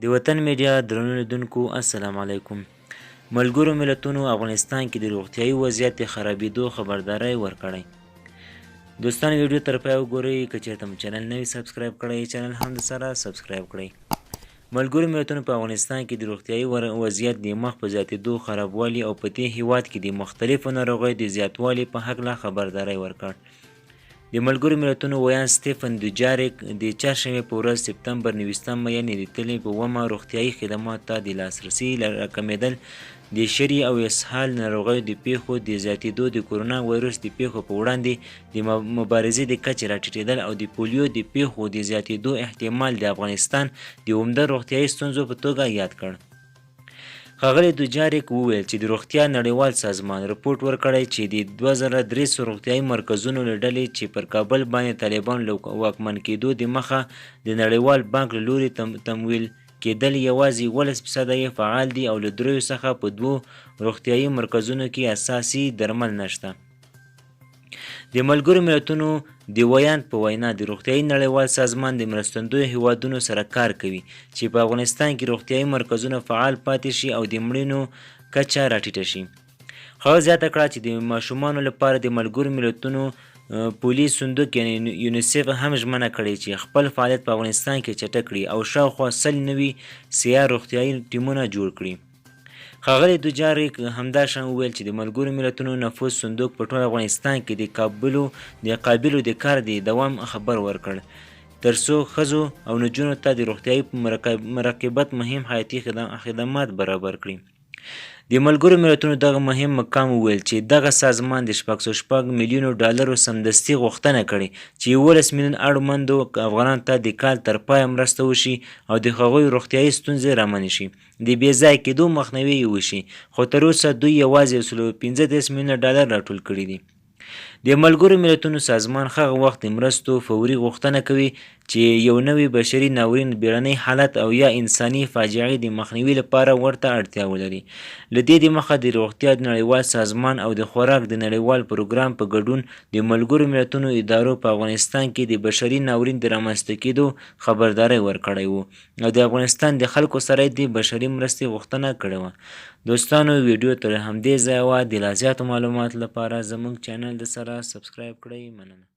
د وطن میډیا درنو لیدونکو السلام علیکم. ملګرو ملتونو افغانستان کې د روغتیایي وضعیت د خرابېدو خبرداری ورکړی. دوستان ویډیو تر پای وګورئ. که چېرته مو چینل نه وي سبسکرایب کړی چینل هم سره سبسکرایب کړئ. ملګرو ملتونو په افغانستان کې د روغتیایي وضعیت د مخ په زیاتېدو خرابوالي او په دې هیواد کې د مختلفو ناروغیو د زیاتوالي په هکله خبرداری ورکړ. د ملګرو ملتونو ویان سټیفن دوجاریک د چهارشنبې په ورځ سپتمبر 19 یعنې د تلې په 9 روغتیایي خدماتو ته د لاسرسي راکمېدل د شري او اسهال ناروغیو د پیښو د زیاتېدو د کورونا وایرس د پیښو په وړاندې د مبارزې د کچې راټیټېدل او د پولیو د پیښو د زیاتېدو احتمال د افغانستان د عمده روغتیایي ستونزو په توګه یاد کړ. ښاغلی دوجاریک وویل چې د روغتیا نړیوال سازمان رپورټ ورکړی چې د 2300 روغتیایي مرکزونو له ډلې چې پر کابل باندې طالبانو له واکمن کېدو د مخه د نړیوال بانک له لوري تمویل کېدل یوازې 18% یې فعال دي او له دریو څخه په 2 روغتیایي مرکزونو کې اساسي درمل نشته. د ملګرو ملتونو د ویان په وینا د روغتیایي نړیوال سازمان د مرستندویو هیوادونو سره کار کوي چې په افغانستان کې روغتیایي مرکزونه فعال پاتې شي او د مړینو کچه راټیټه شي. هغه زیاته کړه چې د ماشومانو لپاره د ملګرو ملتونو پولي صندوق یعنې یونیسف هم ژمنه کړې چې خپل فعالیت په افغانستان کې چټک کړي او شاوخوا 100 نوي سیاه روغتیایي ټیمونه جوړ کړي. ښاغلی دوجاریک همداشان وویل چې د ملګرو ملتونو نفوذ صندوق په ټول افغانستان کې د قابلو د کار د دوام خبر ورکړ ترڅو ښځو او نجونو ته د روغتیایي مراقبت مهم حیاتي خدمات برابر کړي. د ملګرو ملتونو دغه مهم مقام وویل چې دغه سازمان د 604 میلیونو ډالرو سمدستي غوښتنه کړې چې 11 میلیون اړمندو افغانانو ته د کال تر پایه مرسته وشي او د هغوی روغتیایي ستونزې رامنې شي، د بې ځای کېدو مخنیوی یې وشي، خو تر اوسه دوی یوازې 135 میلیونه ډالر راټول کړي دي. د ملګرو ملتونو سازمان هغه وخت د مرستو فوري غوښتنه کوي چې یو نوی بشري ناورین، بیړنی حالت او یا انساني فاجعې د مخنیوي لپاره ورته اړتیا ولري. له دې د مخه د روغتیا د نړیوال سازمان او د خوراک د نړیوال پروګرام په ګډون د ملګرو ملتونو ادارو په افغانستان کې د بشري ناورین د رامنځته کېدو خبرداری ورکړی و او د افغانستان د خلکو سره د بشري مرستې غوښتنه کړې وه. دوستانو ویډیو تر همدې ځایه وه. د لا زیاتو معلوماتو لپاره زموږ چینل د سره سبسکرایب کړئ. مننه.